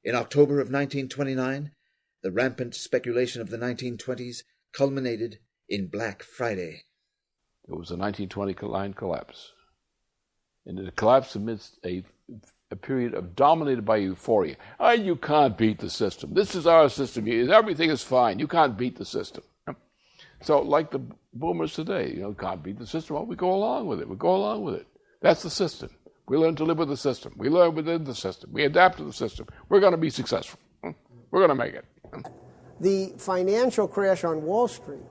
In October of 1929, the rampant speculation of the 1920s culminated in Black Friday. It was the 1929 collapse. And it collapsed amidst a period of dominated by euphoria. Oh, you can't beat the system. This is our system. Everything is fine. You can't beat the system. So like the boomers today, can't beat the system. Well, we go along with it. We go along with it. That's the system. We learn to live with the system. We learn within the system. We adapt to the system. We're going to be successful. We're going to make it. The financial crash on Wall Street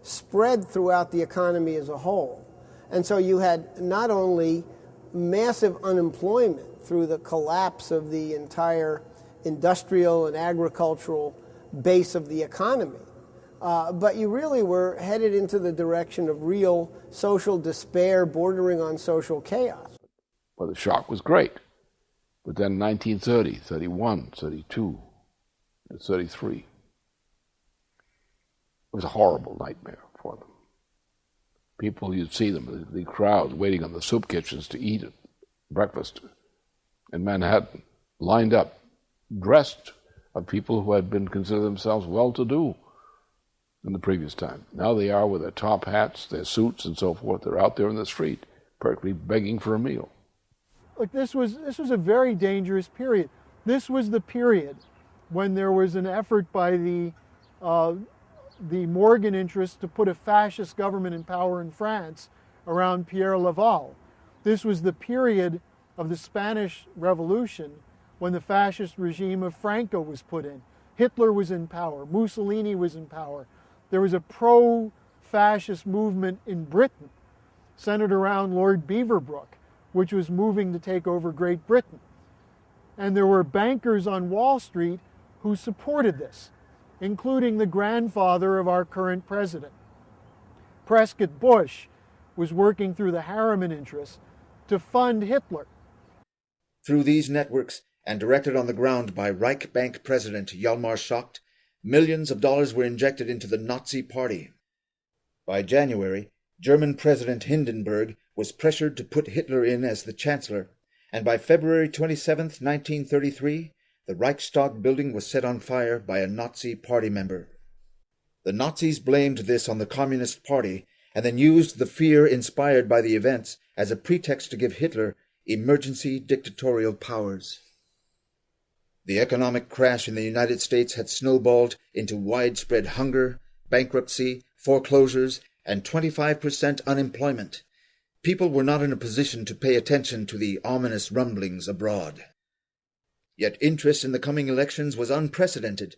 spread throughout the economy as a whole. And so you had not only massive unemployment through the collapse of the entire industrial and agricultural base of the economy, but you really were headed into the direction of real social despair bordering on social chaos. Well, the shock was great. But then 1930, 31, 32, 33, it was a horrible nightmare for them. People, you'd see them, the crowds waiting on the soup kitchens to eat breakfast in Manhattan, lined up, dressed of people who had been considered themselves well-to-do in the previous time. Now they are with their top hats, their suits, and so forth. They're out there in the street, practically begging for a meal. Look, this was a very dangerous period. This was the period when there was an effort by the Morgan interests to put a fascist government in power in France around Pierre Laval. This was the period of the Spanish Revolution when the fascist regime of Franco was put in. Hitler was in power. Mussolini was in power. There was a pro-fascist movement in Britain centered around Lord Beaverbrook, which was moving to take over Great Britain. And there were bankers on Wall Street who supported this, including the grandfather of our current president. Prescott Bush was working through the Harriman interests to fund Hitler. Through these networks, and directed on the ground by Reich Bank President Hjalmar Schacht, millions of dollars were injected into the Nazi Party. By January, German President Hindenburg was pressured to put Hitler in as the Chancellor, and by February 27, 1933, the Reichstag building was set on fire by a Nazi Party member. The Nazis blamed this on the Communist Party, and then used the fear inspired by the events as a pretext to give Hitler emergency dictatorial powers. The economic crash in the United States had snowballed into widespread hunger, bankruptcy, foreclosures, and 25% unemployment. People were not in a position to pay attention to the ominous rumblings abroad. Yet interest in the coming elections was unprecedented.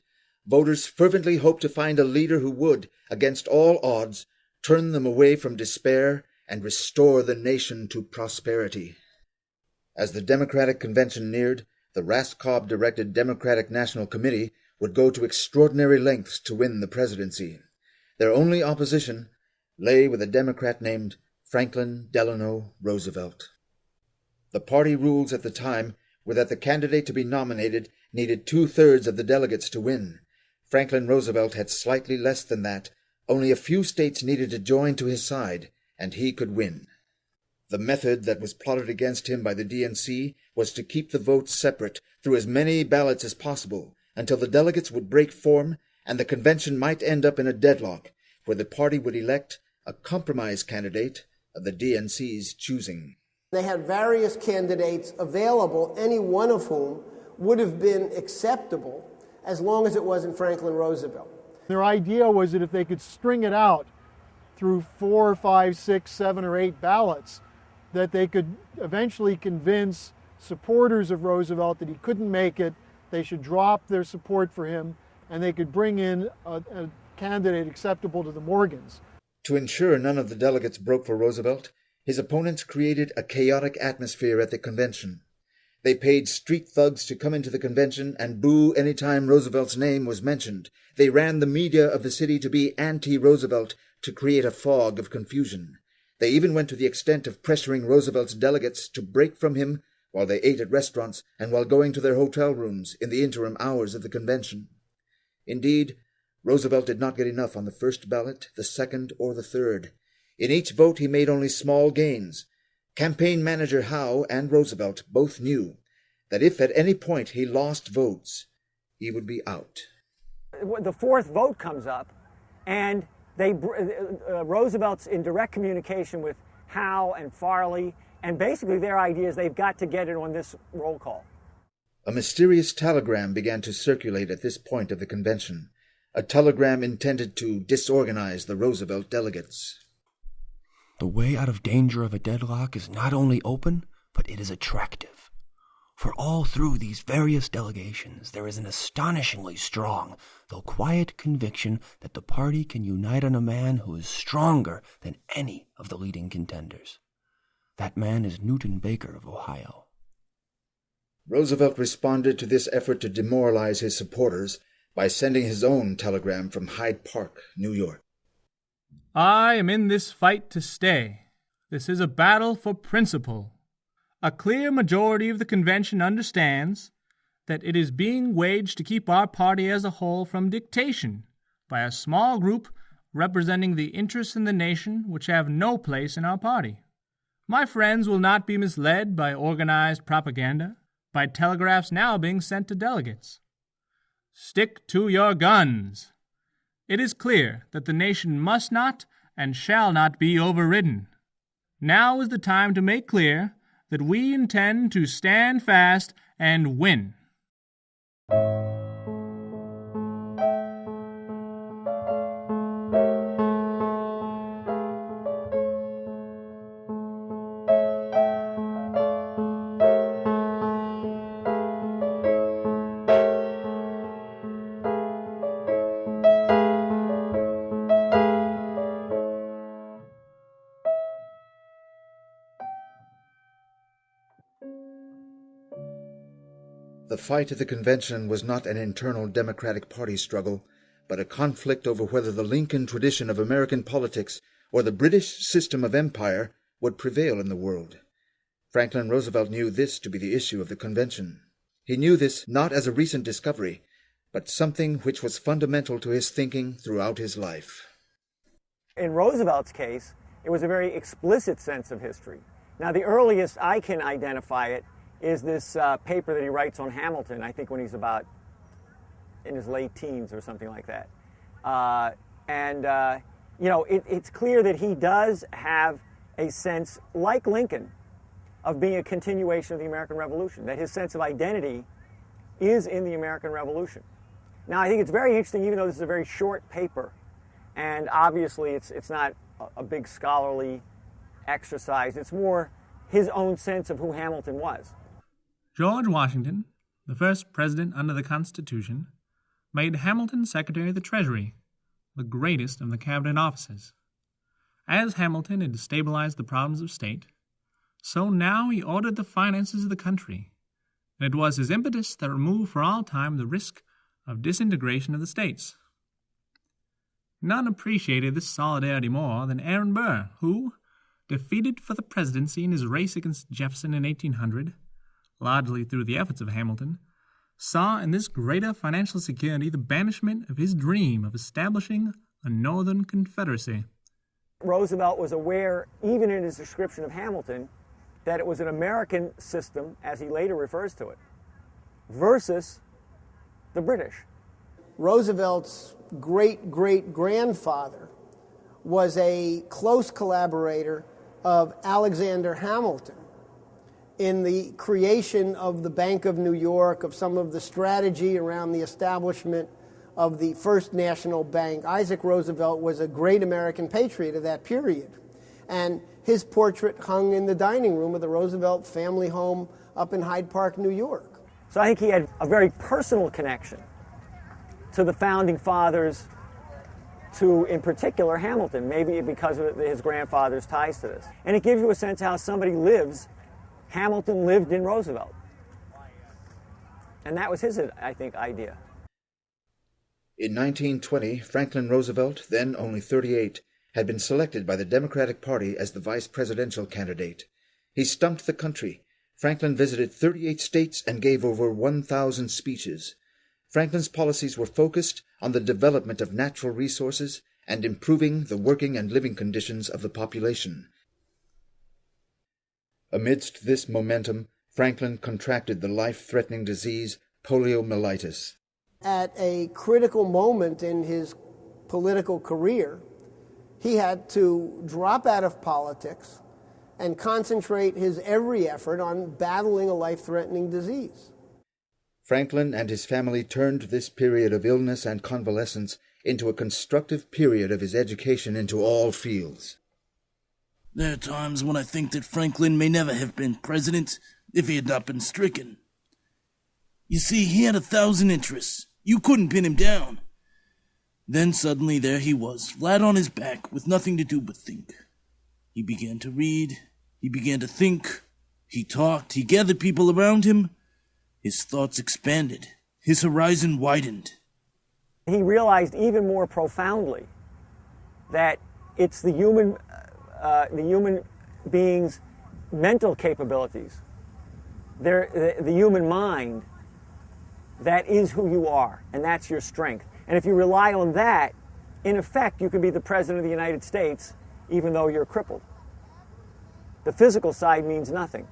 Voters fervently hoped to find a leader who would, against all odds, turn them away from despair and restore the nation to prosperity. As the Democratic Convention neared, the Raskob-directed Democratic National Committee would go to extraordinary lengths to win the presidency. Their only opposition lay with a Democrat named Franklin Delano Roosevelt. The party rules at the time were that the candidate to be nominated needed 2/3 of the delegates to win. Franklin Roosevelt had slightly less than that. Only a few states needed to join to his side, and he could win. The method that was plotted against him by the DNC was to keep the votes separate through as many ballots as possible until the delegates would break form and the convention might end up in a deadlock where the party would elect a compromise candidate of the DNC's choosing. They had various candidates available, any one of whom would have been acceptable as long as it wasn't Franklin Roosevelt. Their idea was that if they could string it out through 4, 5, 6, 7, or 8 ballots, that they could eventually convince supporters of Roosevelt that he couldn't make it, they should drop their support for him, and they could bring in a candidate acceptable to the Morgans. To ensure none of the delegates broke for Roosevelt, his opponents created a chaotic atmosphere at the convention. They paid street thugs to come into the convention and boo any time Roosevelt's name was mentioned. They ran the media of the city to be anti-Roosevelt to create a fog of confusion. They even went to the extent of pressuring Roosevelt's delegates to break from him while they ate at restaurants and while going to their hotel rooms in the interim hours of the convention. Indeed, Roosevelt did not get enough on the first ballot, the second, or the third. In each vote he made only small gains. Campaign manager Howe and Roosevelt both knew that if at any point he lost votes, he would be out. The fourth vote comes up, and Roosevelt's in direct communication with Howe and Farley, and basically their idea is they've got to get it on this roll call. A mysterious telegram began to circulate at this point of the convention, a telegram intended to disorganize the Roosevelt delegates. The way out of danger of a deadlock is not only open, but it is attractive. For all through these various delegations, there is an astonishingly strong, though quiet conviction that the party can unite on a man who is stronger than any of the leading contenders. That man is Newton Baker of Ohio. Roosevelt responded to this effort to demoralize his supporters by sending his own telegram from Hyde Park, New York. I am in this fight to stay. This is a battle for principle. A clear majority of the convention understands that it is being waged to keep our party as a whole from dictation by a small group representing the interests in the nation which have no place in our party. My friends will not be misled by organized propaganda, by telegraphs now being sent to delegates. Stick to your guns. It is clear that the nation must not and shall not be overridden. Now is the time to make clear that we intend to stand fast and win. The fight at the convention was not an internal Democratic Party struggle, but a conflict over whether the Lincoln tradition of American politics or the British system of empire would prevail in the world. Franklin Roosevelt knew this to be the issue of the convention. He knew this not as a recent discovery, but something which was fundamental to his thinking throughout his life. In Roosevelt's case, it was a very explicit sense of history. Now, the earliest I can identify it is this paper that he writes on Hamilton, I think when he's about in his late teens or something like that. It's clear that he does have a sense, like Lincoln, of being a continuation of the American Revolution, that his sense of identity is in the American Revolution. Now, I think it's very interesting, even though this is a very short paper, and obviously it's not a big scholarly exercise, it's more his own sense of who Hamilton was. George Washington, the first president under the Constitution, made Hamilton Secretary of the Treasury, the greatest of the cabinet offices. As Hamilton had stabilized the problems of state, so now he ordered the finances of the country, and it was his impetus that removed for all time the risk of disintegration of the states. None appreciated this solidarity more than Aaron Burr, who, defeated for the presidency in his race against Jefferson in 1800, largely through the efforts of Hamilton, saw in this greater financial security the banishment of his dream of establishing a Northern Confederacy. Roosevelt was aware, even in his description of Hamilton, that it was an American system, as he later refers to it, versus the British. Roosevelt's great-great-grandfather was a close collaborator of Alexander Hamilton in the creation of the Bank of New York, of some of the strategy around the establishment of the First National Bank. Isaac Roosevelt was a great American patriot of that period. And his portrait hung in the dining room of the Roosevelt family home up in Hyde Park, New York. So I think he had a very personal connection to the founding fathers, to, in particular, Hamilton, maybe because of his grandfather's ties to this. And it gives you a sense how somebody lives. Hamilton lived in Roosevelt. And that was his, I think, idea. In 1920, Franklin Roosevelt, then only 38, had been selected by the Democratic Party as the vice presidential candidate. He stumped the country. Franklin visited 38 states and gave over 1,000 speeches. Franklin's policies were focused on the development of natural resources and improving the working and living conditions of the population. Amidst this momentum, Franklin contracted the life-threatening disease poliomyelitis. At a critical moment in his political career, he had to drop out of politics and concentrate his every effort on battling a life-threatening disease. Franklin and his family turned this period of illness and convalescence into a constructive period of his education into all fields. There are times when I think that Franklin may never have been president if he had not been stricken. You see, he had 1,000 interests. You couldn't pin him down. Then suddenly there he was, flat on his back, with nothing to do but think. He began to read, he began to think, he talked, he gathered people around him. His thoughts expanded, his horizon widened. He realized even more profoundly that it's the human being's mental capabilities, the human mind, that is who you are, and that's your strength. And if you rely on that, in effect, you can be the President of the United States even though you're crippled. The physical side means nothing.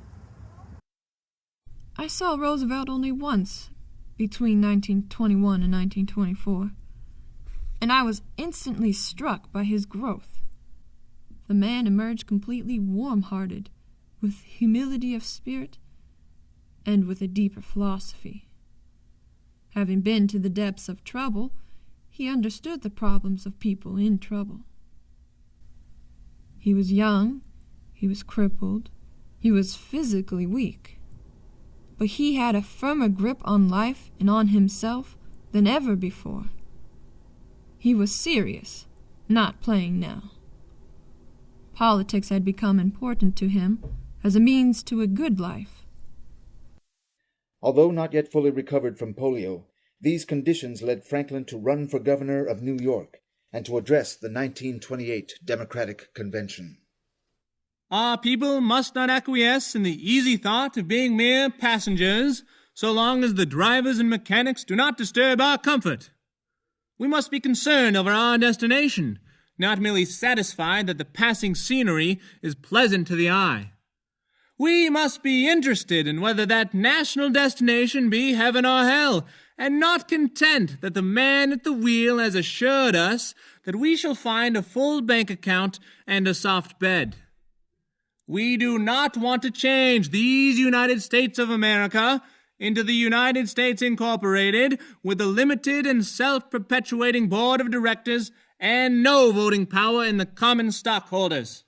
I saw Roosevelt only once, between 1921 and 1924, and I was instantly struck by his growth. The man emerged completely warm-hearted, with humility of spirit, and with a deeper philosophy. Having been to the depths of trouble, he understood the problems of people in trouble. He was young, he was crippled, he was physically weak, but he had a firmer grip on life and on himself than ever before. He was serious, not playing now. Politics had become important to him as a means to a good life. Although not yet fully recovered from polio, these conditions led Franklin to run for governor of New York and to address the 1928 Democratic Convention. Our people must not acquiesce in the easy thought of being mere passengers, so long as the drivers and mechanics do not disturb our comfort. We must be concerned over our destination, not merely satisfied that the passing scenery is pleasant to the eye. We must be interested in whether that national destination be heaven or hell, and not content that the man at the wheel has assured us that we shall find a full bank account and a soft bed. We do not want to change these United States of America into the United States Incorporated with a limited and self-perpetuating board of directors and no voting power in the common stockholders.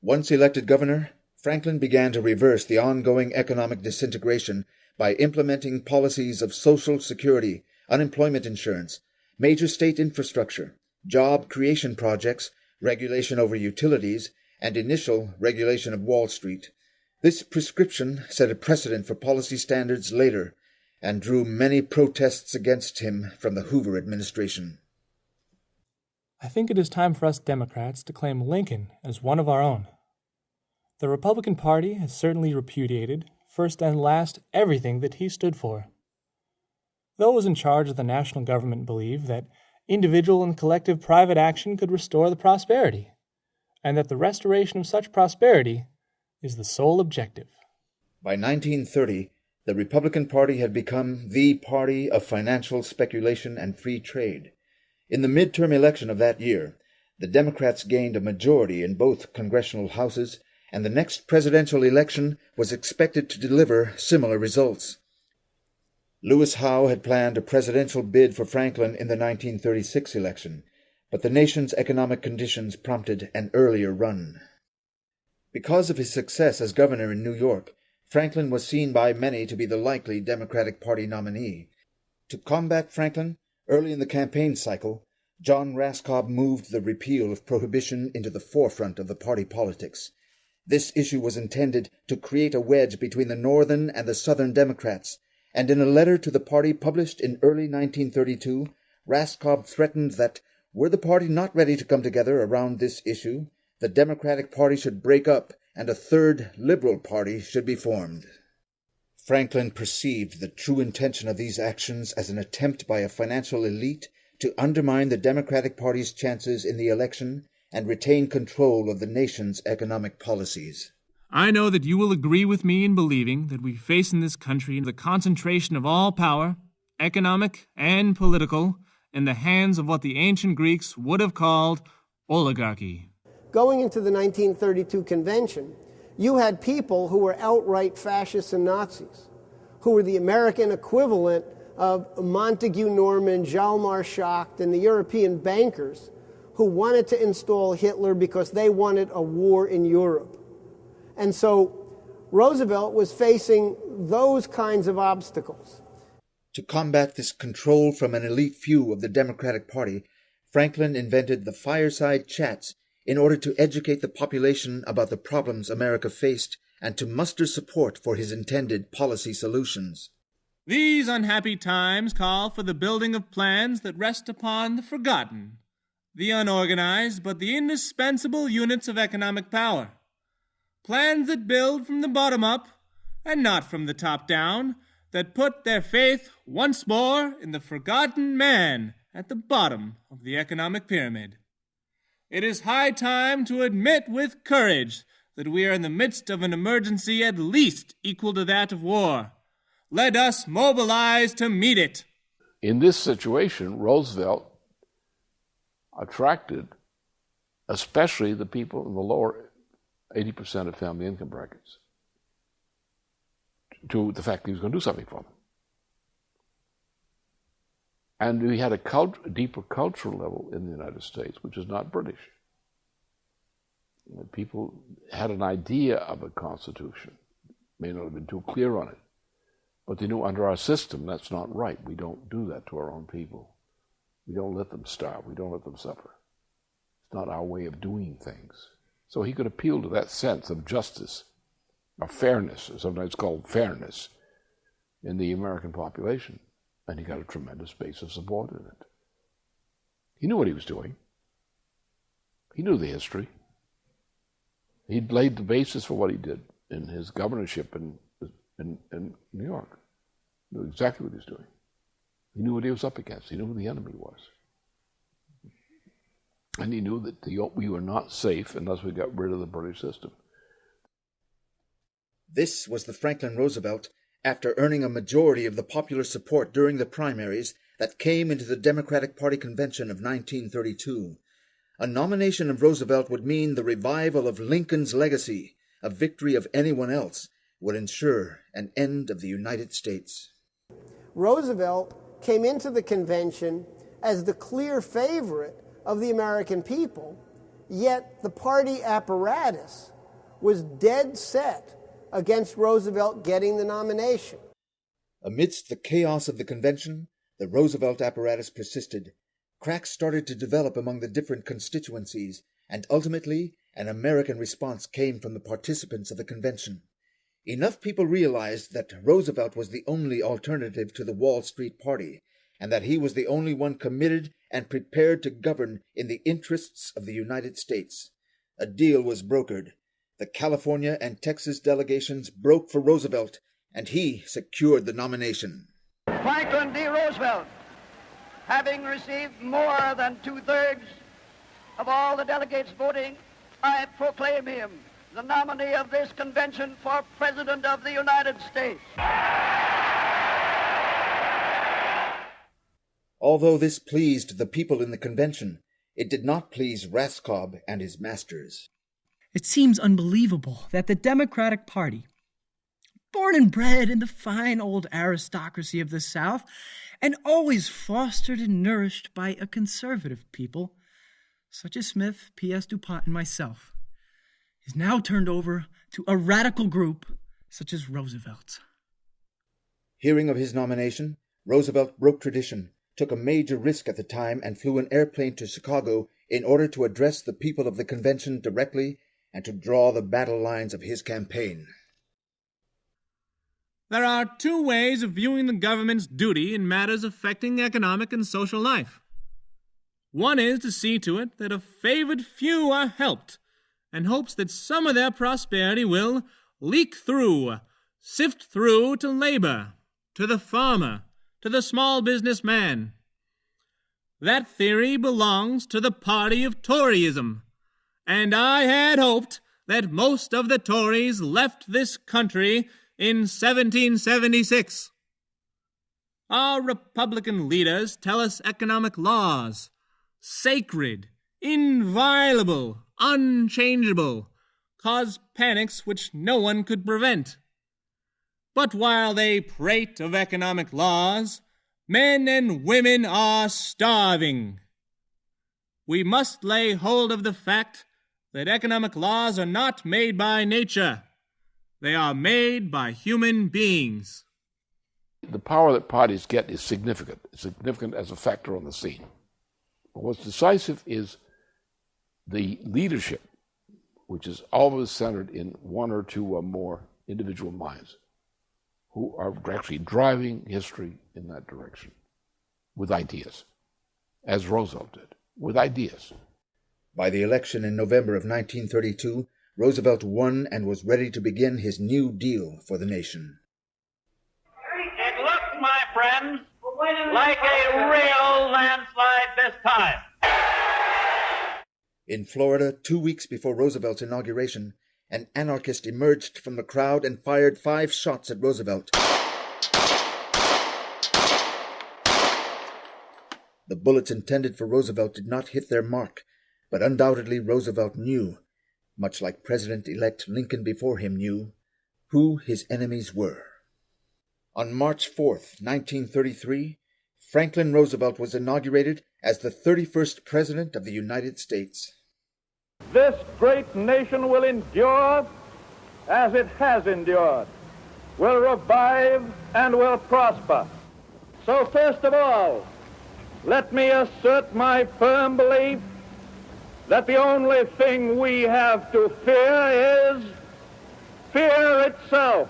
Once elected governor, Franklin began to reverse the ongoing economic disintegration by implementing policies of Social Security, unemployment insurance, major state infrastructure, job creation projects, regulation over utilities, and initial regulation of Wall Street. This prescription set a precedent for policy standards later and drew many protests against him from the Hoover administration. I think it is time for us Democrats to claim Lincoln as one of our own. The Republican Party has certainly repudiated, first and last, everything that he stood for. Those in charge of the national government believe that individual and collective private action could restore the prosperity, and that the restoration of such prosperity is the sole objective. By 1930, the Republican Party had become the party of financial speculation and free trade. In the midterm election of that year, the Democrats gained a majority in both congressional houses, and the next presidential election was expected to deliver similar results. Lewis Howe had planned a presidential bid for Franklin in the 1936 election, but the nation's economic conditions prompted an earlier run. Because of his success as governor in New York, Franklin was seen by many to be the likely Democratic Party nominee. To combat Franklin, early in the campaign cycle, John Raskob moved the repeal of prohibition into the forefront of the party politics. This issue was intended to create a wedge between the Northern and the Southern Democrats, and in a letter to the party published in early 1932, Raskob threatened that, were the party not ready to come together around this issue, the Democratic Party should break up and a third liberal party should be formed. Franklin perceived the true intention of these actions as an attempt by a financial elite to undermine the Democratic Party's chances in the election and retain control of the nation's economic policies. I know that you will agree with me in believing that we face in this country the concentration of all power, economic and political, in the hands of what the ancient Greeks would have called oligarchy. Going into the 1932 convention, you had people who were outright fascists and Nazis, who were the American equivalent of Montague Norman, Hjalmar Schacht, and the European bankers who wanted to install Hitler because they wanted a war in Europe. And so Roosevelt was facing those kinds of obstacles. To combat this control from an elite few of the Democratic Party, Franklin invented the fireside chats in order to educate the population about the problems America faced and to muster support for his intended policy solutions. These unhappy times call for the building of plans that rest upon the forgotten, the unorganized, but the indispensable units of economic power. Plans that build from the bottom up and not from the top down, that put their faith once more in the forgotten man at the bottom of the economic pyramid. It is high time to admit with courage that we are in the midst of an emergency at least equal to that of war. Let us mobilize to meet it. In this situation, Roosevelt attracted especially the people in the lower 80% of family income brackets to the fact that he was going to do something for them. And we had a deeper cultural level in the United States, which is not British. People had an idea of a constitution, may not have been too clear on it, but they knew under our system that's not right. We don't do that to our own people. We don't let them starve. We don't let them suffer. It's not our way of doing things. So he could appeal to that sense of justice, of fairness, or sometimes called fairness, in the American population. And he got a tremendous base of support in it. He knew what he was doing. He knew the history. He'd laid the basis for what he did in his governorship in New York. He knew exactly what he was doing. He knew what he was up against. He knew who the enemy was. And he knew that we were not safe unless we got rid of the British system. This was the Franklin Roosevelt after earning a majority of the popular support during the primaries that came into the Democratic Party convention of 1932. A nomination of Roosevelt would mean the revival of Lincoln's legacy. A victory of anyone else would ensure an end of the United States. Roosevelt came into the convention as the clear favorite of the American people, yet the party apparatus was dead set against Roosevelt getting the nomination. Amidst the chaos of the convention, the Roosevelt apparatus persisted. Cracks started to develop among the different constituencies, and ultimately an American response came from the participants of the convention. Enough people realized that Roosevelt was the only alternative to the Wall Street Party, and that he was the only one committed and prepared to govern in the interests of the United States. A deal was brokered. The California and Texas delegations broke for Roosevelt, and he secured the nomination. Franklin D. Roosevelt, having received more than 2/3 of all the delegates voting, I proclaim him the nominee of this convention for President of the United States. Although this pleased the people in the convention, it did not please Raskob and his masters. It seems unbelievable that the Democratic Party, born and bred in the fine old aristocracy of the South, and always fostered and nourished by a conservative people, such as Smith, P.S. DuPont, and myself, is now turned over to a radical group such as Roosevelt's. Hearing of his nomination, Roosevelt broke tradition, took a major risk at the time, and flew an airplane to Chicago in order to address the people of the convention directly and to draw the battle lines of his campaign. There are two ways of viewing the government's duty in matters affecting economic and social life. One is to see to it that a favored few are helped, and hopes that some of their prosperity will leak through, sift through to labor, to the farmer, to the small business man. That theory belongs to the party of Toryism, and I had hoped that most of the Tories left this country in 1776. Our Republican leaders tell us economic laws, sacred, inviolable, unchangeable, cause panics which no one could prevent. But while they prate of economic laws, men and women are starving. We must lay hold of the fact that economic laws are not made by nature. They are made by human beings. The power that parties get is significant. It's significant as a factor on the scene. But what's decisive is the leadership, which is always centered in one or two or more individual minds who are actually driving history in that direction with ideas, as Roosevelt did, with ideas. By the election in November of 1932, Roosevelt won and was ready to begin his New Deal for the nation. It looks, my friends, like a real landslide this time. In Florida, 2 weeks before Roosevelt's inauguration, an anarchist emerged from the crowd and fired 5 shots at Roosevelt. The bullets intended for Roosevelt did not hit their mark, but undoubtedly Roosevelt knew, much like President-elect Lincoln before him knew, who his enemies were. On March 4th, 1933, Franklin Roosevelt was inaugurated as the 31st President of the United States. This great nation will endure as it has endured, will revive and will prosper. So first of all, let me assert my firm belief that the only thing we have to fear is fear itself.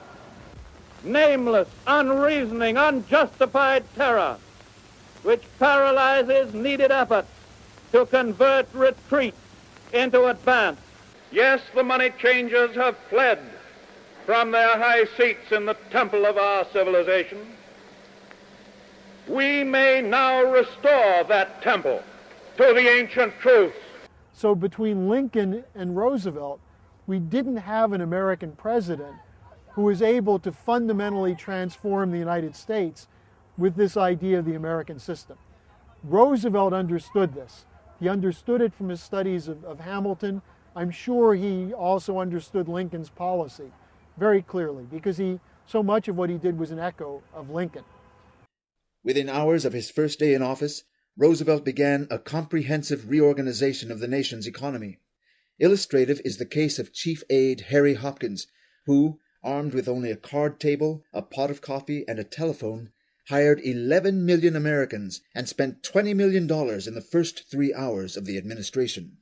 Nameless, unreasoning, unjustified terror, which paralyzes needed efforts to convert retreat into advance. Yes, the money changers have fled from their high seats in the temple of our civilization. We may now restore that temple to the ancient truths. So between Lincoln and Roosevelt, we didn't have an American president who was able to fundamentally transform the United States with this idea of the American system. Roosevelt understood this. He understood it from his studies of Hamilton. I'm sure he also understood Lincoln's policy very clearly, because so much of what he did was an echo of Lincoln. Within hours of his first day in office, Roosevelt began a comprehensive reorganization of the nation's economy. Illustrative is the case of Chief Aide Harry Hopkins, who, armed with only a card table, a pot of coffee, and a telephone, hired 11 million Americans and spent $20 million in the first 3 hours of the administration.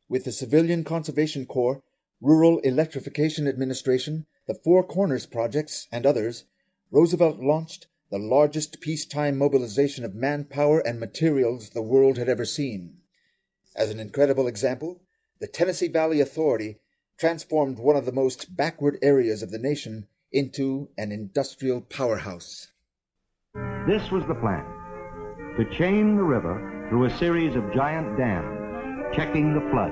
With the Civilian Conservation Corps, Rural Electrification Administration, the Four Corners Projects, and others, Roosevelt launched the largest peacetime mobilization of manpower and materials the world had ever seen. As an incredible example, the Tennessee Valley Authority transformed one of the most backward areas of the nation into an industrial powerhouse. This was the plan: to chain the river through a series of giant dams, checking the flood,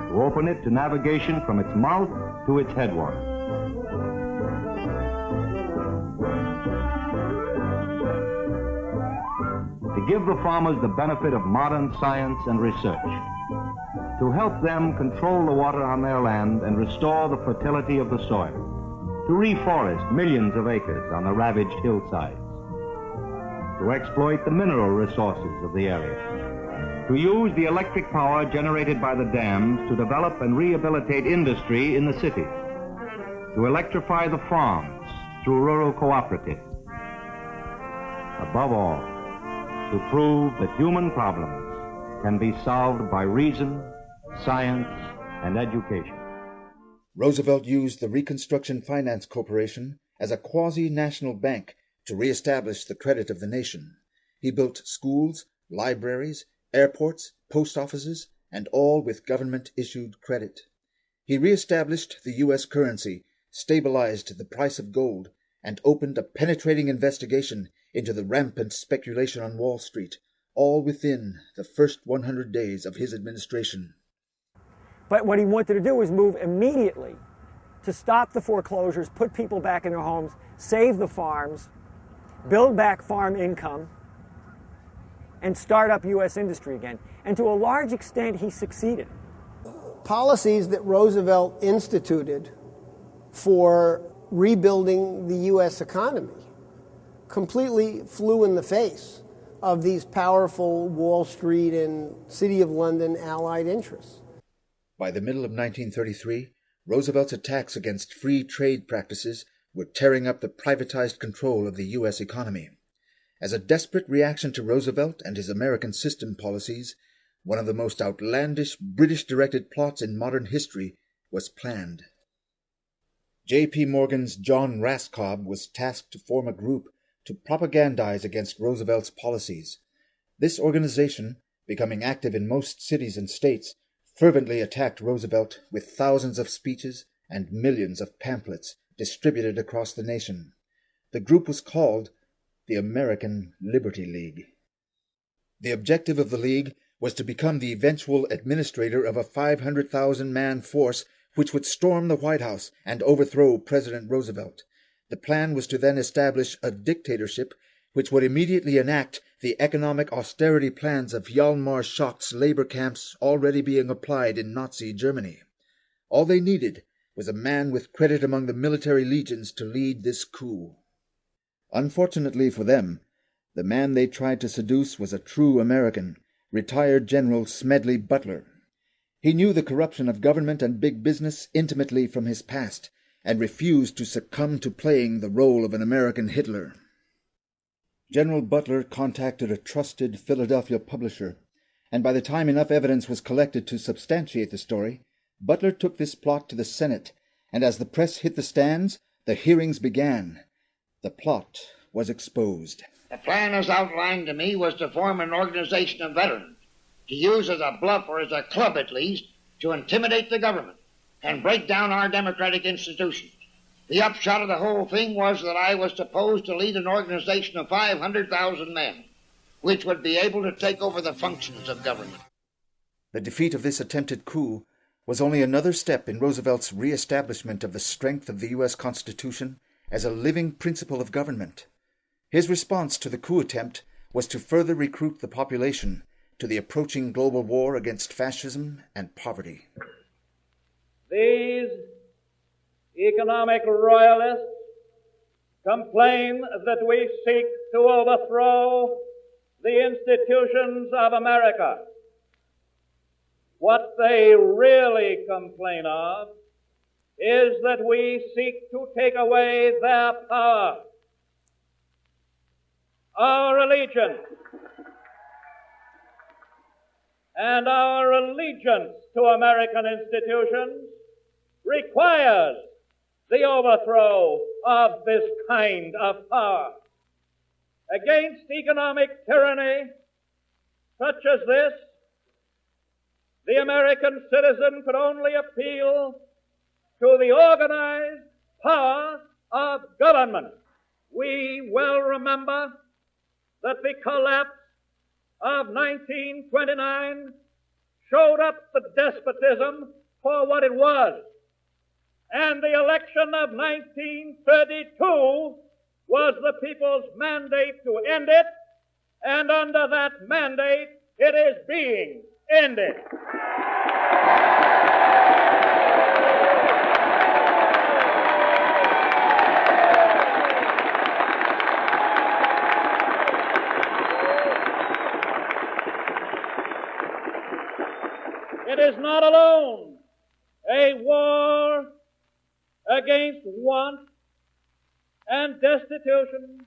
to open it to navigation from its mouth to its headwaters. To give the farmers the benefit of modern science and research, to help them control the water on their land and restore the fertility of the soil, to reforest millions of acres on the ravaged hillsides, to exploit the mineral resources of the area, to use the electric power generated by the dams to develop and rehabilitate industry in the cities, to electrify the farms through rural cooperatives. Above all, to prove that human problems can be solved by reason, science, and education. Roosevelt used the Reconstruction Finance Corporation as a quasi-national bank to reestablish the credit of the nation. He built schools, libraries, airports, post offices, and all with government-issued credit. He reestablished the U.S. currency, stabilized the price of gold, and opened a penetrating investigation into the rampant speculation on Wall Street, all within the first 100 days of his administration. But what he wanted to do was move immediately to stop the foreclosures, put people back in their homes, save the farms, build back farm income, and start up U.S. industry again. And to a large extent, he succeeded. Policies that Roosevelt instituted for rebuilding the U.S. economy completely flew in the face of these powerful Wall Street and City of London allied interests. By the middle of 1933, Roosevelt's attacks against free trade practices were tearing up the privatized control of the U.S. economy. As a desperate reaction to Roosevelt and his American system policies, one of the most outlandish British-directed plots in modern history was planned. J.P. Morgan's John Raskob was tasked to form a group to propagandize against Roosevelt's policies. This organization, becoming active in most cities and states, fervently attacked Roosevelt with thousands of speeches and millions of pamphlets distributed across the nation. The group was called the American Liberty League. The objective of the League was to become the eventual administrator of a 500,000-man force which would storm the White House and overthrow President Roosevelt. The plan was to then establish a dictatorship which would immediately enact the economic austerity plans of Hjalmar Schacht's labor camps already being applied in Nazi Germany. All they needed was a man with credit among the military legions to lead this coup. Unfortunately for them, the man they tried to seduce was a true American, retired General Smedley Butler. He knew the corruption of government and big business intimately from his past, and refused to succumb to playing the role of an American Hitler. General Butler contacted a trusted Philadelphia publisher, and by the time enough evidence was collected to substantiate the story, Butler took this plot to the Senate, and as the press hit the stands, the hearings began. The plot was exposed. The plan as outlined to me was to form an organization of veterans, to use as a bluff or as a club at least, to intimidate the government and break down our democratic institutions. The upshot of the whole thing was that I was supposed to lead an organization of 500,000 men, which would be able to take over the functions of government. The defeat of this attempted coup was only another step in Roosevelt's re-establishment of the strength of the U.S. Constitution as a living principle of government. His response to the coup attempt was to further recruit the population to the approaching global war against fascism and poverty. These economic royalists complain that we seek to overthrow the institutions of America. What they really complain of is that we seek to take away their power. Our religion and our allegiance to American institutions requires the overthrow of this kind of power. Against economic tyranny such as this, the American citizen could only appeal to the organized power of government. We well remember that the collapse of 1929 showed up the despotism for what it was. And the election of 1932 was the people's mandate to end it, and under that mandate, it is being ended. It is not alone a war against want and destitution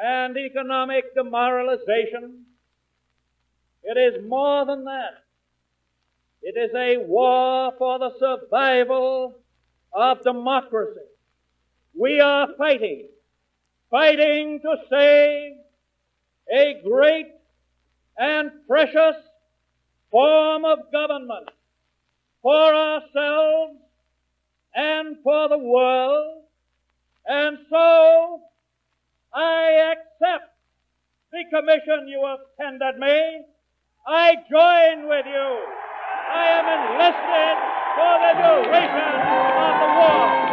and economic demoralization. It is more than that. It is a war for the survival of democracy. We are fighting to save a great and precious form of government for ourselves and for the world. And so I accept the commission you have tendered me, I join with you. I am enlisted for the duration of the war.